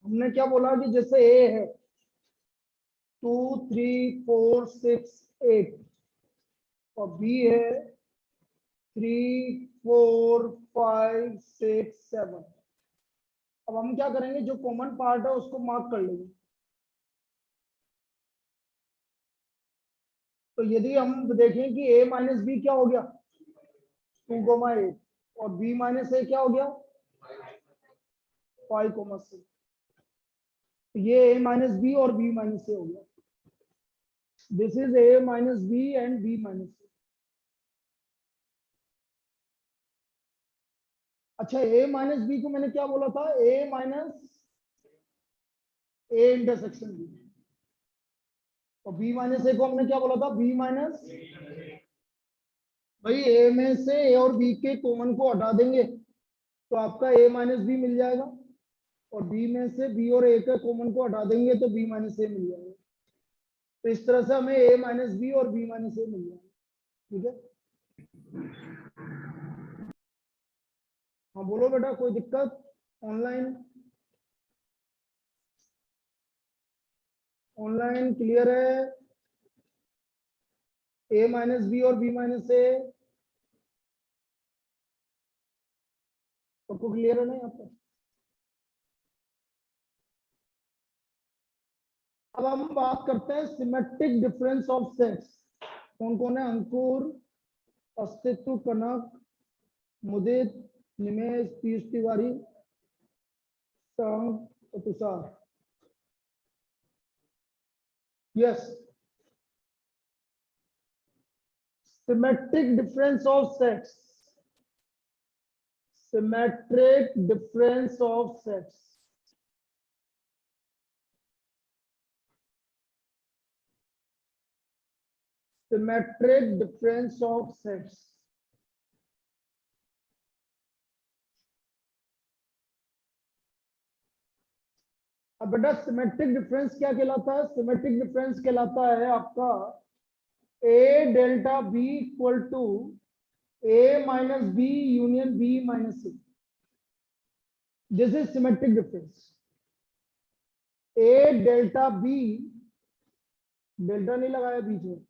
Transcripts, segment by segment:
हमने क्या बोला कि जैसे ए है 2 3 4 6 8 और बी है 3 4 5 6 7। अब हम क्या करेंगे, जो कॉमन पार्ट है उसको मार्क कर लेंगे। तो यदि हम देखें कि a माइनस बी क्या हो गया 2,8 और b माइनस ए क्या हो गया 5,6। ये a माइनस बी और b माइनस ए हो गया। This is a minus B and b minus A. अच्छा, a माइनस बी को मैंने क्या बोला था, a minus A intersection B, और b माइनस ए को हमने क्या बोला था, b माइनस। भाई a में से a और b के कॉमन को हटा देंगे तो आपका a माइनस बी मिल जाएगा, और b में से b और a के कॉमन को हटा देंगे तो b माइनस ए मिल जाएगा। तो इस तरह से हमें a माइनस बी और b माइनस ए मिल जाएगा। ठीक है, हाँ बोलो बेटा, कोई दिक्कत? ऑनलाइन ऑनलाइन क्लियर है? a माइनस बी और b माइनस ए सबको क्लियर है ना यहाँ पर? अब हम बात करते हैं सिमेट्रिक डिफरेंस ऑफ सेट्स। कौन कौन है? अंकुर, अस्तित्व, कनक, मुदित, निमेश, पीयूष तिवारी, संग और Tushar. Yes, symmetric difference of sets. Symmetric difference of sets. Symmetric difference of sets. अब बेटा सिमेट्रिक डिफरेंस क्या कहलाता है? सिमेट्रिक डिफरेंस कहलाता है आपका A delta B equal to A minus B union B minus C. This is symmetric difference. A delta B, delta नहीं लगाया बीच में,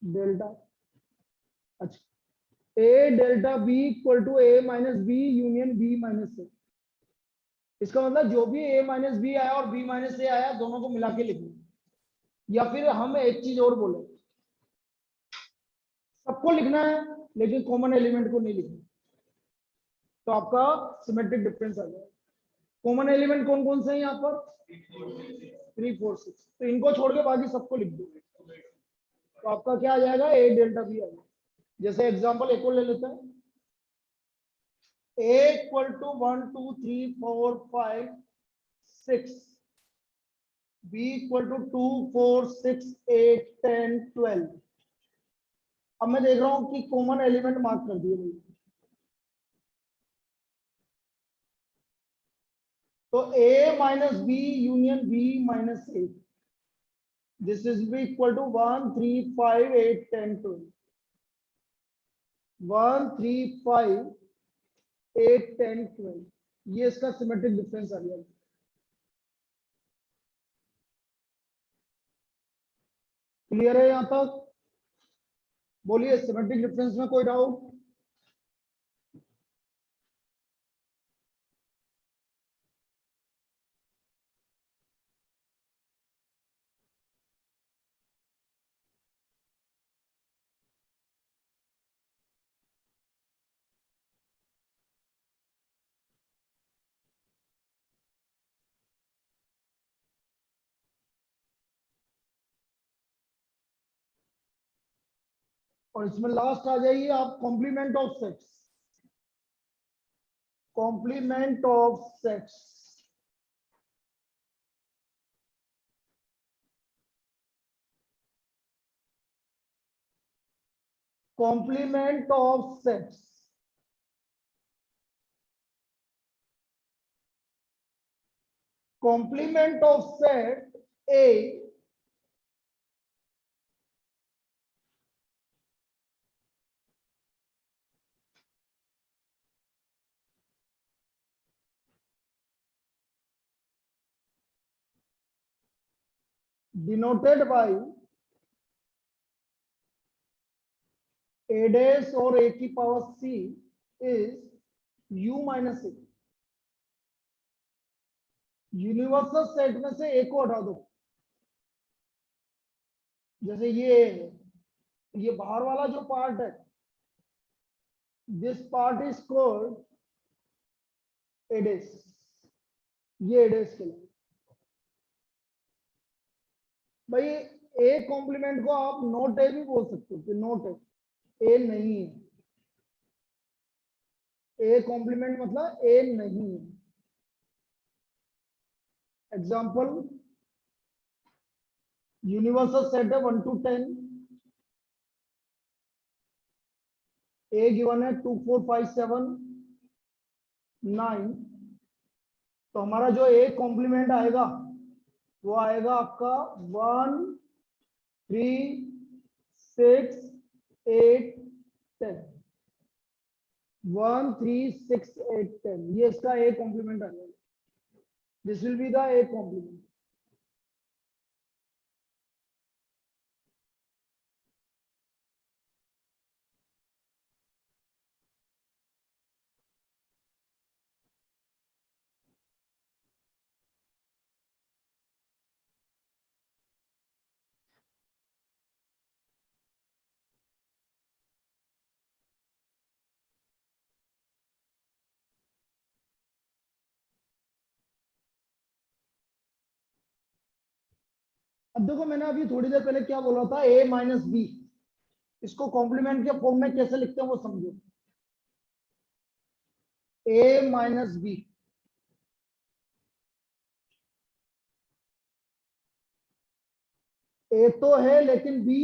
डेल्टा। अच्छा, A delta B equal to A minus B union B minus C. इसका मतलब जो भी a minus B आया और b माइनस ए आया दोनों को मिला के लिखना। या फिर हम एक चीज और बोले, सबको लिखना है लेकिन कॉमन एलिमेंट को नहीं लिखना, तो आपका सिमेट्रिक डिफरेंस आ जाएगा। कॉमन एलिमेंट कौन कौन से हैं यहाँ पर? 3 4 6। तो इनको छोड़ के बाकी सबको लिख दो तो आपका क्या आ जाएगा, a डेल्टा बी आ जाएगा। जैसे एग्जांपल एक और ले लेते हैं, a equal to 1 2 3 4 5 6, b equal to 2 4 6 8 10 12। अब मैं देख रहा हूं कि कॉमन एलिमेंट मार्क कर दिए भाई, तो a minus B union B minus A, this is B equal to 1 3 5 8 10 12। 1 3 5 8 10 12, ये इसका सिमेट्रिक डिफरेंस आ गया। क्लियर है यहां तक? बोलिए, सिमेट्रिक डिफरेंस में कोई डाउट? और इसमें लास्ट आ जाइए आप, complement of sets. Complement of sets. Complement of sets. Complement of set A denoted by a dash और a की power c is u minus a। Universal set में से a को हटा दो, जैसे ये बाहर वाला जो पार्ट है, this part is called a dash, ये a dash के लिए। भाई ए कॉम्प्लीमेंट को आप नोट ए भी बोल सकते हो कि नोट ए नहीं है। ए कॉम्प्लीमेंट मतलब ए नहीं है। एग्जाम्पल, यूनिवर्सल सेट है 1 to 10, ए गिवन है 2 4 5 7 9, तो हमारा जो ए कॉम्प्लीमेंट आएगा वो आएगा आपका 1 3 6 8 10, 1 3 6 8 10, ये इसका ए कॉम्प्लीमेंट आएगा। This will be the A complement. अब देखो, मैंने अभी थोड़ी देर पहले क्या बोला था, a माइनस बी, इसको कॉम्प्लीमेंट के फॉर्म में कैसे लिखते हैं वो समझो। a माइनस बी, a तो है लेकिन b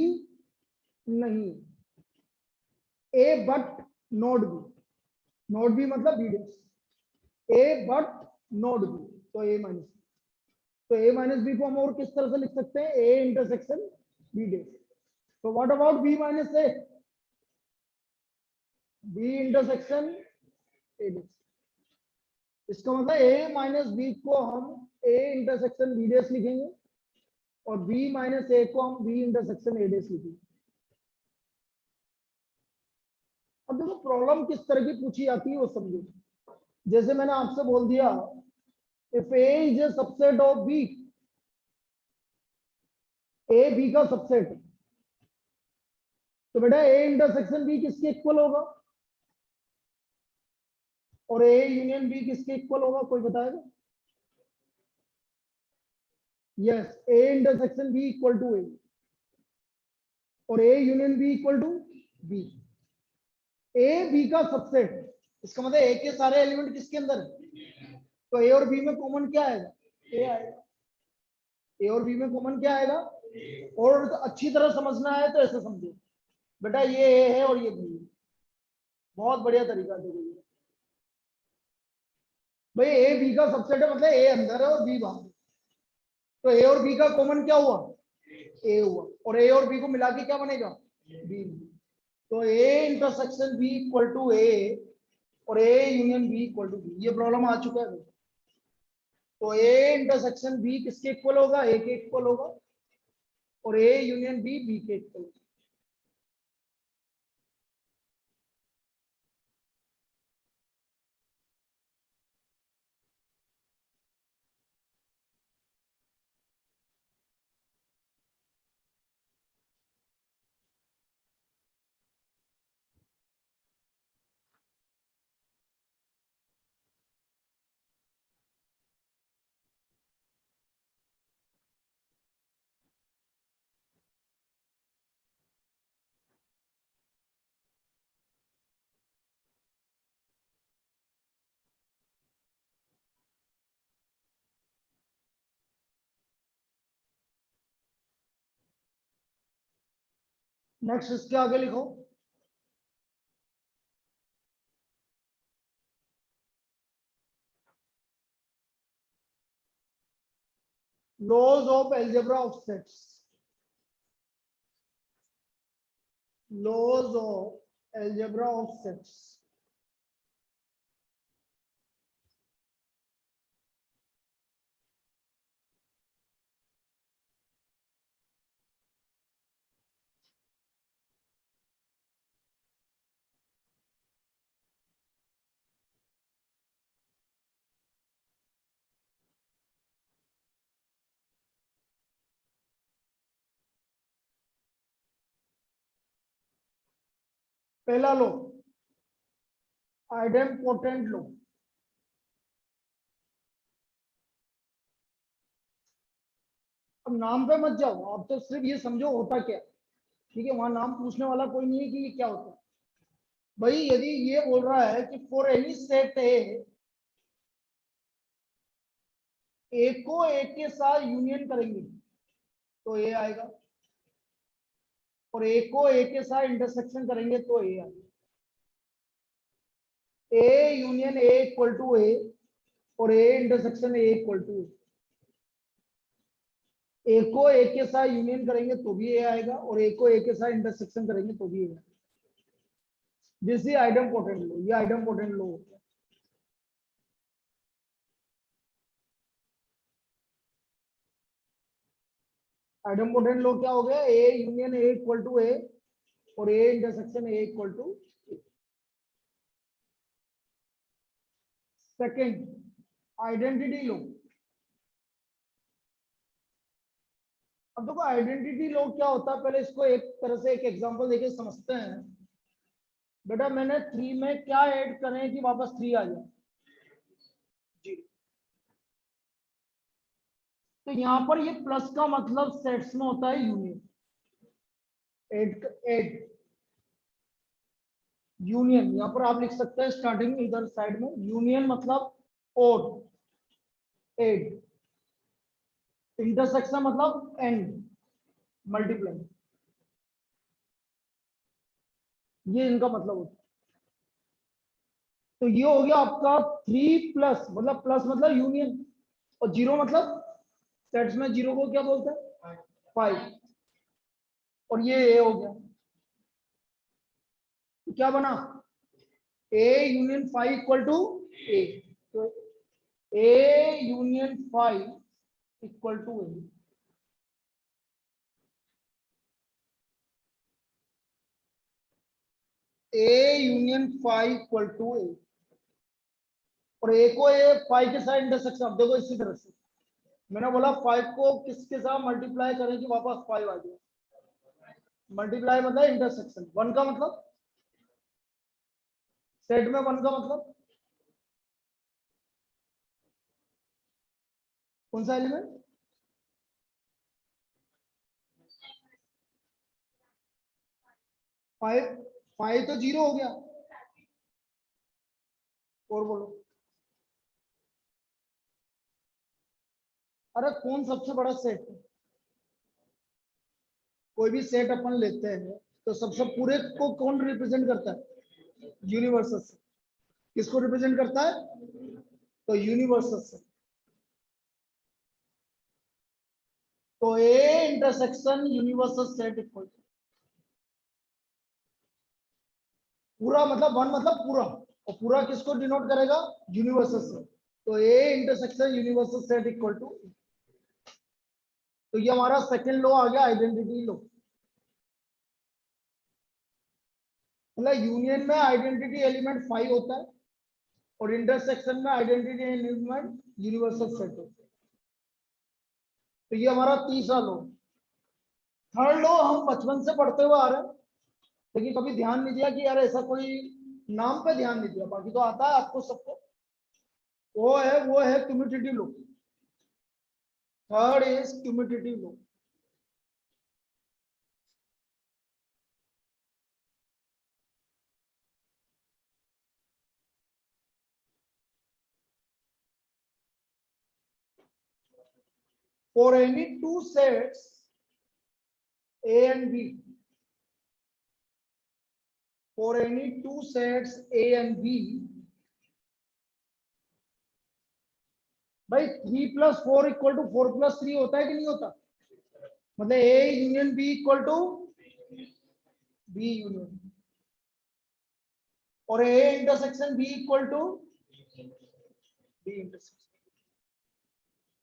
नहीं, a but not B, not B मतलब B dash, a but not B, तो a माइनस, तो a माइनस बी को हम और किस तरह से लिख सकते हैं, a इंटरसेक्शन बी डेश। तो what about b minus a, b intersection a dash. इसका मतलब a माइनस बी को हम a इंटरसेक्शन बी डेश लिखेंगे और b माइनस a को हम b इंटरसेक्शन a डेश लिखेंगे। अब देखो प्रॉब्लम किस तरह की पूछी जाती है वो समझो। जैसे मैंने आपसे बोल दिया, if a is a subset of b, a b का सबसेट, तो बेटा a इंटरसेक्शन b किसके इक्वल होगा और a यूनियन b किसके इक्वल होगा, कोई बताएगा? Yes, a intersection b equal to a और a union b equal to b। a b का सबसेट, इसका मतलब a के सारे एलिमेंट किसके अंदर है, तो a और b में कॉमन क्या आएगा, a आएगा। a और b में कॉमन क्या आएगा, और तो अच्छी तरह समझना है तो ऐसे समझो बेटा, ये a है और ये b है। बहुत बढ़िया तरीका देखो, भाई a b का सबसेट है मतलब a अंदर है और b बाहर है, तो a और b का कॉमन क्या हुआ, a हुआ, और a और b को मिला के क्या बनेगा, b। तो a intersection b equal to a और a union b equal to b, ये प्रॉब्लम आ चुका है। तो a इंटरसेक्शन b किसके इक्वल होगा, a के इक्वल होगा और a यूनियन b b के इक्वल होगा। नेक्स्ट इसके आगे लिखो, laws of algebra of sets, laws of algebra of sets. पहला लो आइडेम्पोटेंट लो, अब नाम पे मत जाओ, आप तो सिर्फ ये समझो होता क्या, ठीक है, वहां नाम पूछने वाला कोई नहीं है कि ये क्या होता है। भाई यदि ये बोल रहा है कि फॉर एनी सेट ए को ए के साथ यूनियन करेंगे तो ए आएगा, और ए को ए के साथ इंटरसेक्शन करेंगे तो ए आएगा। A union A equal to A और A intersection A equal to A को ए के साथ यूनियन करेंगे तो भी ए आएगा, और ए को ए के साथ इंटरसेक्शन करेंगे तो भी ए आएगा। दिस इज आइडेम्पोटेंट लो, ये आइडेम्पोटेंट लो होता है। आइडेम्पोटेंट लो क्या हो गया, A union A equal to A और A intersection A equal to. Second identity लो। अब देखो आइडेंटिटी लो क्या होता है, पहले इसको एक तरह से एक एग्जांपल देके समझते हैं। बेटा मैंने 3 में क्या ऐड करें कि वापस 3 आ जाए जी। तो यहाँ पर ये प्लस का मतलब सेट्स में होता है यूनियन, ऐड यूनियन। यहाँ पर आप लिख सकते हैं स्टार्टिंग इधर साइड में यूनियन मतलब और, ऐड इंटरसेक्शन मतलब एंड, मल्टीप्लाई, ये इनका मतलब होता है। तो ये हो गया आपका 3 प्लस मतलब यूनियन, और 0 मतलब सेट्स में 0 को क्या बोलते हैं 5, और ये ए हो गया। तो क्या बना A union 5 equal to A, तो A union 5 equal to A union 5 equal to A, और ए को ए 5 के साथ इंटरसेक्शन। अब देखो इसी तरह से मैंने बोला 5 को किसके साथ मल्टीप्लाई करें कि वापस 5 आ जाए, मल्टीप्लाई मतलब इंटरसेक्शन, 1 का मतलब सेट में 1 का मतलब कौन सा एलिमेंट, 5, 5 तो 0 हो गया, और बोलो। अरे कौन सबसे बड़ा सेट है, कोई भी सेट अपन लेते हैं तो सबसे पूरे को कौन रिप्रेजेंट करता है, यूनिवर्सल से। किसको रिप्रेजेंट करता है, तो यूनिवर्सल से। तो A intersection universal set equal पूरा मतलब 1 मतलब पूरा, और पूरा किसको डिनोट करेगा, यूनिवर्सल से। तो A intersection universal set equal to, तो ये हमारा सेकंड लॉ आ गया आइडेंटिटी लॉ। मतलब यूनियन में आइडेंटिटी एलिमेंट 5 होता है और इंटरसेक्शन में आइडेंटिटी एलिमेंट यूनिवर्सल सेट होता है। तो ये हमारा तीसरा लॉ। थर्ड लॉ हम बचपन से पढ़ते हुए आ रहे हैं, लेकिन कभी ध्यान नहीं दिया कि यार ऐसा कोई नाम पे ध्यान नहीं दिया, बाकी तो आता है आपको सबको। वो है commutative law. Third is commutative law. For any two sets A and B, for any two sets A and B, भाई 3 + 4 = 4 + 3 होता है कि नहीं होता, मतलब A union B equal to B union, और A intersection B equal to B intersection,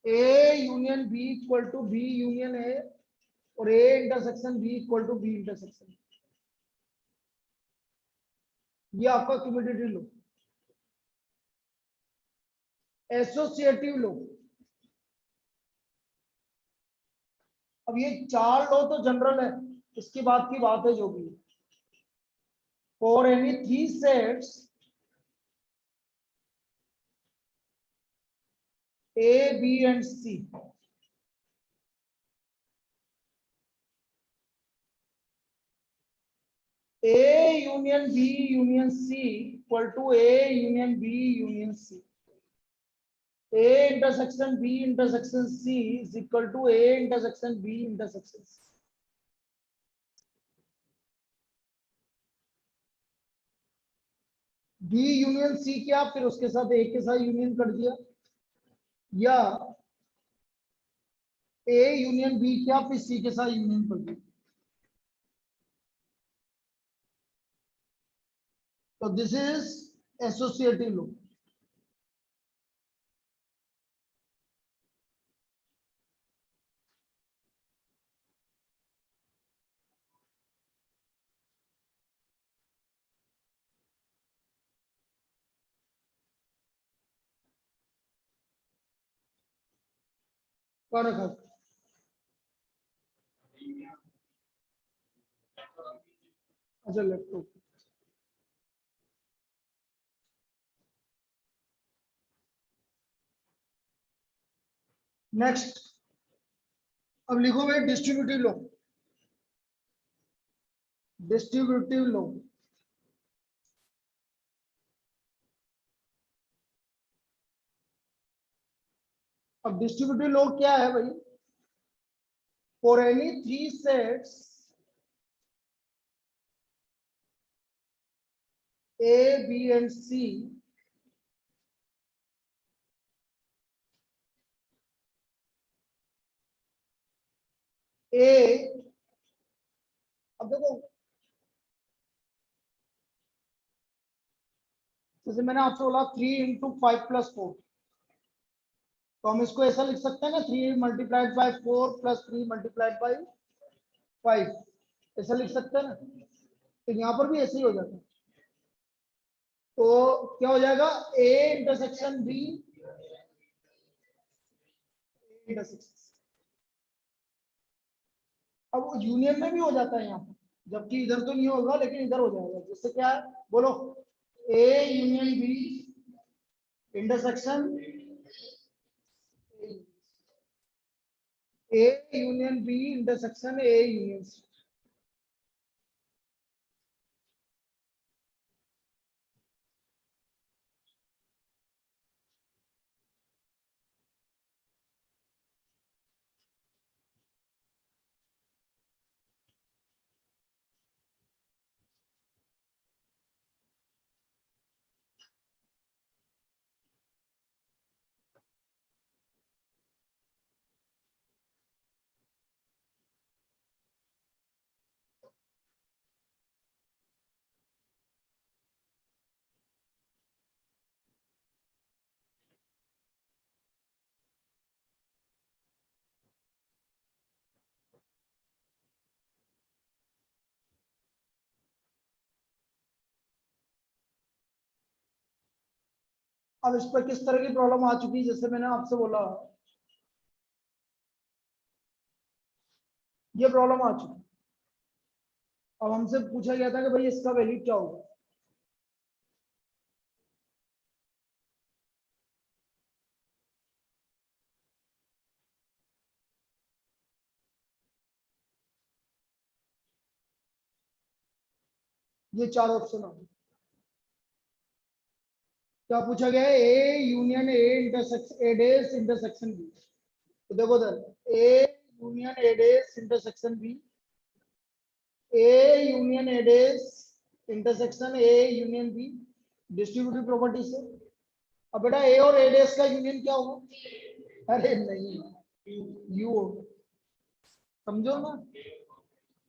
A union B equal to B union A, और A intersection B equal to B intersection. ये आपका क्यूमुलेटिव लो। एसोसिएटिव लो, अब ये 4 लो तो general है, इसके बाद की बात है जो भी। for any three sets A, B and C, A union B union C equal to A union B union C. A intersection B intersection C is equal to A intersection B intersection C. B union C क्या, फिर उसके साथ A के साथ union कर दिया, या A union B क्या, फिर C के साथ यूनियन कर दिया. तो दिस इज एसोसिएटिव लॉ. कर अच्छा लैपटॉप. नेक्स्ट, अब लिखो भाई डिस्ट्रीब्यूटिव लॉ. डिस्ट्रीब्यूटिव लॉ, अब डिस्ट्रीब्यूटिव लॉ क्या है भाई? For any three sets A, B and C, A, अब देखो जैसे मैंने आपसे बोला 3 इंटू 5 प्लस 4, तो हम इसको ऐसा लिख सकते हैं ना, 3 multiplied by 4 plus 3 multiplied by 5, ऐसा लिख सकते हैं ना. तो यहाँ पर भी ऐसे ही हो जाता है. तो क्या हो जाएगा? A इंटरसेक्शन B इंटरसेक्शन, अब वो यूनियन में भी हो जाता है यहाँ पर, जबकि इधर तो नहीं होगा लेकिन इधर हो जाएगा. जिससे क्या है बोलो, A union B intersection A union B intersection A union C. अब इस पर किस तरह की प्रॉब्लम आ चुकी है, जैसे मैंने आपसे बोला ये प्रॉब्लम आ चुकी. अब हमसे पूछा गया था कि भाई इसका वैल्यू क्या होगा. ये चार ऑप्शन आ गए. क्या पूछा गया है? A union A intersection A dash intersection B. तो देखो इधर A union A dash intersection B, A union A dash intersection A union B, distributive property से. अब बेटा ए और ए डेस का यूनियन क्या होगा? अरे नहीं, यू होगा. समझो ना,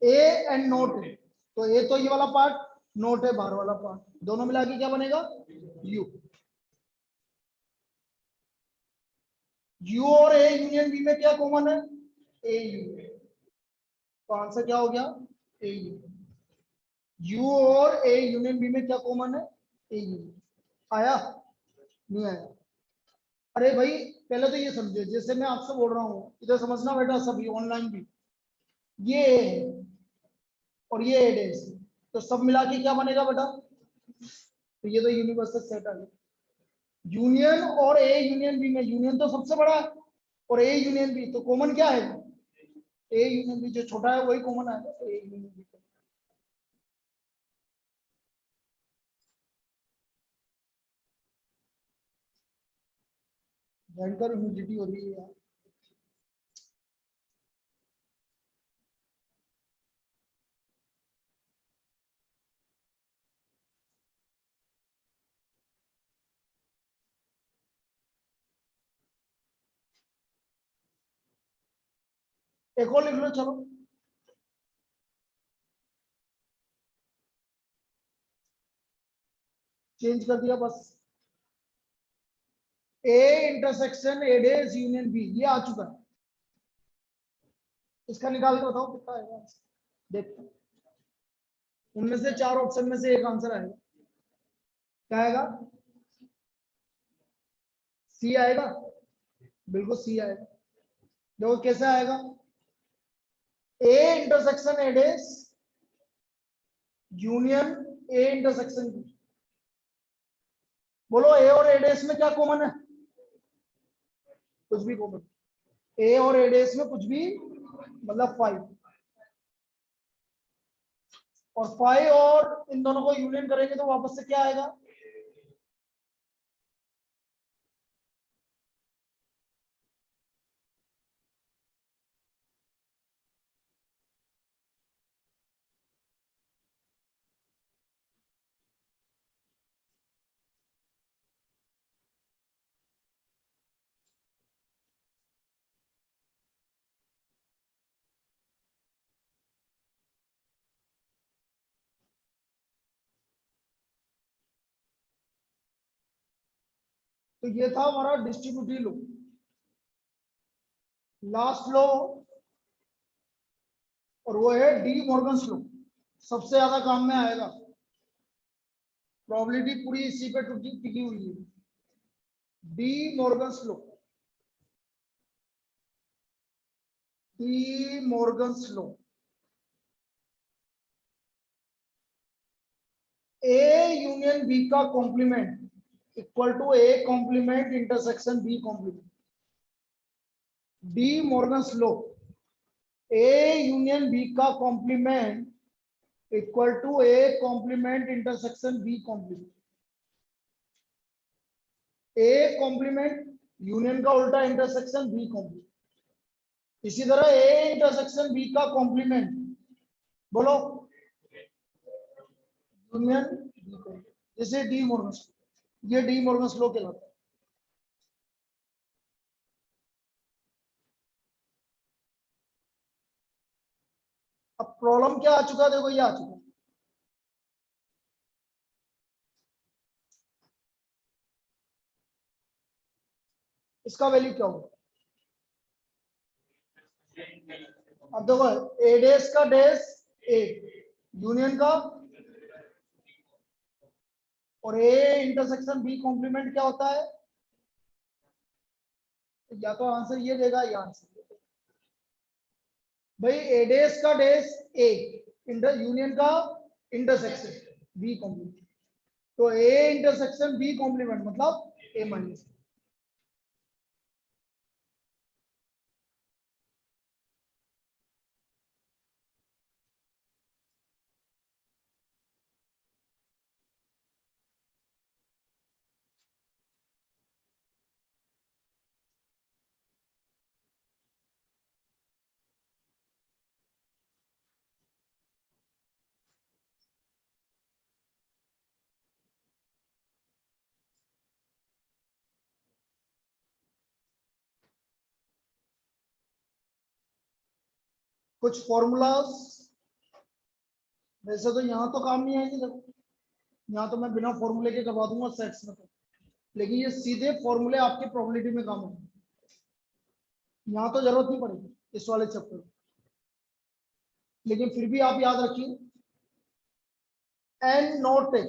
ए एंड नोट है, तो ए तो ये वाला पार्ट, नोट है बाहर वाला पार्ट, दोनों मिला के क्या बनेगा? यू. यू और ए यूनियन बी में क्या कॉमन है? ए यू. तो आंसर क्या हो गया? ए यू. यू और ए यूनियन बी में क्या कॉमन है? ए यू. आया? नहीं आया? अरे भाई पहले तो ये समझो, जैसे मैं आपसे बोल रहा हूँ इधर समझना बेटा, सभी ऑनलाइन भी, ये ए है और ये ए डेस. तो सब मिला के क्या बनेगा बेटा? तो ये तो यूनिवर्सल सेट आ गया। यूनियन और ए यूनियन बी में यूनियन तो सबसे बड़ा है और ए यूनियन बी, तो कॉमन क्या है? ए यूनियन बी, जो छोटा है वही कॉमन आएगा, तो ए यूनियन बी। भयंकर ह्यूमिडिटी हो रही है यार। एक और लिख लो चलो। चेंज कर दिया बस। A intersection A dash union B, ये आ चुका है। इसका निकाल के बताओ कितना आएगा। देखते हैं, उनमें से 4 ऑप्शन में से एक आंसर आएगा। क्या आएगा? सी आएगा, बिल्कुल सी आएगा। देखो कैसे आएगा। A intersection A dash union A intersection B. बोलो ए और ए डेज में क्या कॉमन है? कुछ भी कॉमन। ए और ए डेज में कुछ भी, मतलब 5, और 5 और इन दोनों को यूनियन करेंगे तो वापस से क्या आएगा? तो ये था हमारा डिस्ट्रीब्यूटिव लो। लास्ट लो, और वो है डी मॉर्गन्स लो, सबसे ज्यादा काम में आएगा। प्रोबेबिलिटी पूरी इसी पे टिकी हुई है। De Morgan's law, De Morgan's law. A union B का complement equal to A complement intersection B complement. De Morgan's law, A union B का complement equal to A complement intersection B complement. A complement union का उल्टा intersection B complement. इसी तरह A intersection B का complement, बोलो, union, जैसे De Morgan's, ये De Morgan's law कहलाता है। अब प्रॉब्लम क्या आ चुका, देखो ये आ चुका। इसका वैल्यू क्या होगा? अब देखो ए डेस का डेस ए, यूनियन का, और ए इंटरसेक्शन बी कॉम्प्लीमेंट क्या होता है? या तो आंसर ये देगा या आंसर भाई ए डेस का डेस ए, इंटर यूनियन का इंटरसेक्शन बी कॉम्प्लीमेंट। तो ए इंटरसेक्शन बी कॉम्प्लीमेंट मतलब ए माइनस। कुछ फॉर्मूलाज वैसे तो यहाँ तो काम नहीं आएंगे, देखो यहाँ तो मैं बिना फॉर्मूले के करवा दूंगा सेट्स में, तो लेकिन ये सीधे फॉर्मूले आपके प्रोबेबिलिटी में काम होंगे, यहाँ तो जरूरत नहीं पड़ेगी इस वाले चैप्टर में। लेकिन फिर भी आप याद रखिए, एन नोट है,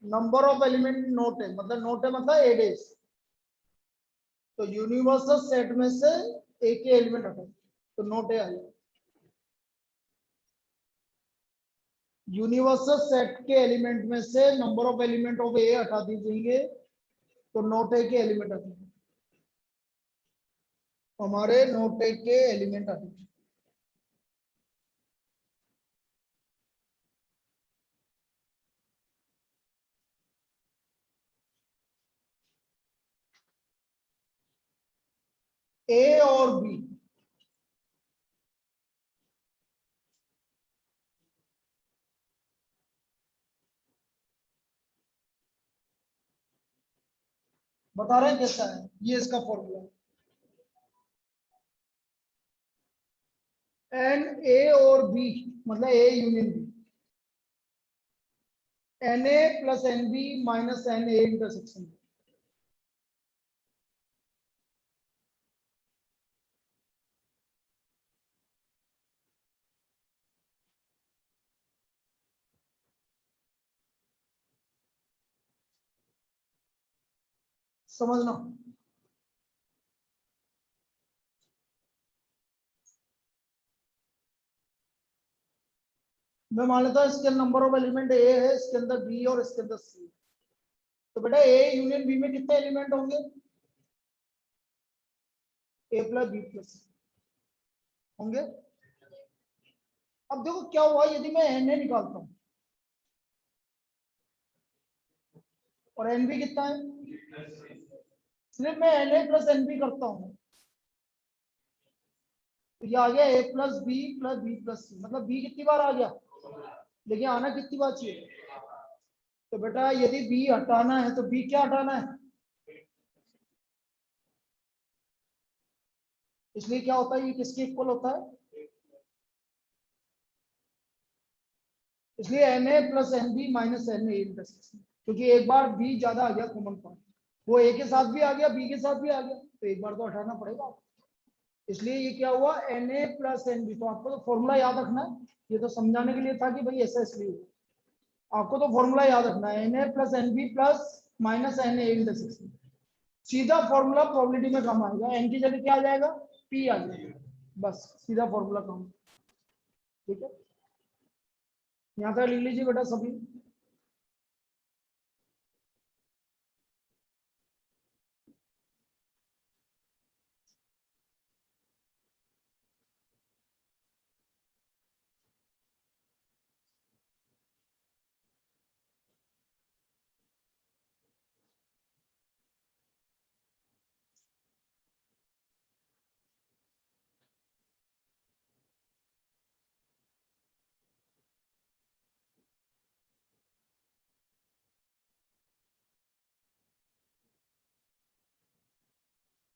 नंबर ऑफ एलिमेंट नोट है, मतलब ए डेज। तो यूनिवर्सल सेट में से एक ही एलिमेंट हटा, तो नोट ए आएगा। यूनिवर्सल सेट के एलिमेंट में से नंबर ऑफ एलिमेंट ऑफ ए हटा दीजिए तो नोट ए के एलिमेंट आते हैं, हमारे नोट ए के एलिमेंट आते हैं। ए और बी बता रहे हैं कैसा है, ये इसका फॉर्मूला एन ए और बी मतलब A union B, n A plus n B minus n A intersection. समझना, मैं मान लेता हूं इसके नंबर ऑफ एलिमेंट ए है, इसके अंदर बी और इसके अंदर सी। तो बेटा ए यूनियन बी में कितने एलिमेंट होंगे, ए प्लस बी प्लस होंगे। अब देखो क्या हुआ, यदि मैं एन ए निकालता हूं और एन बी कितना है, सिर्फ मैं n A plus n B करता हूं तो ये आ गया A plus B plus C, मतलब बी कितनी बार आ गया, लेकिन आना कितनी बार चाहिए। तो बेटा यदि बी हटाना है तो बी क्या हटाना है, इसलिए क्या होता है, ये किसके इक्वल होता है, इसलिए n A plus n B minus n A intersection, क्योंकि एक बार बी ज्यादा आ गया कॉमन पॉइंट, वो ए के साथ भी आ गया बी के साथ भी आ गया तो एक बार तो हटाना पड़ेगा, इसलिए ये क्या हुआ n A plus n B. तो आपको तो फॉर्मूला याद रखना है, ये तो समझाने के लिए था कि भाई ऐसा इसलिए आपको तो फॉर्मूला याद रखना है, n A plus n B plus minus n A intersection. सीधा फॉर्मूला प्रोबेबिलिटी में काम आएगा, एन की जगह क्या आ जाएगा, पी आ जाएगा, बस सीधा फॉर्मूला काम। ठीक है, यहाँ तक लिख लीजिए बेटा सभी।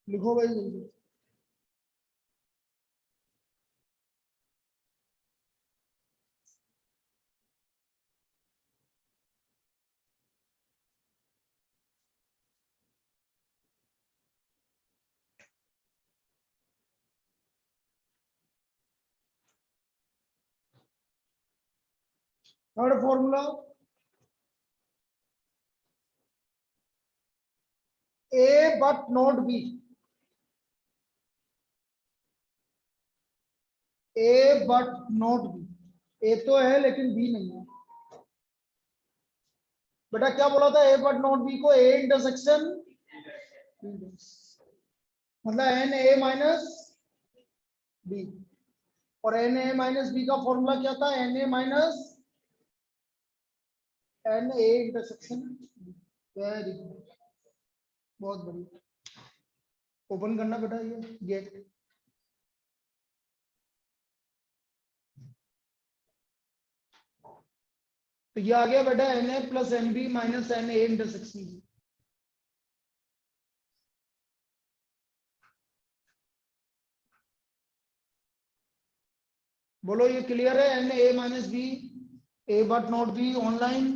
लिखो भाई जल्दी। Third formula, A but not B, A but not B, A तो है लेकिन बी नहीं है। बेटा क्या बोला था, ए बट नॉट बी को ए इंटरसेक्शन, मतलब एन ए माइनस बी, और एन ए माइनस बी का फॉर्मूला क्या था, n A minus n A intersection. Very good, बहुत बढ़िया। ओपन करना बेटा ये गेट। तो ये आ गया बेटा n A plus n B minus n A intersection. बोलो ये क्लियर है, n A minus B, A but not B online.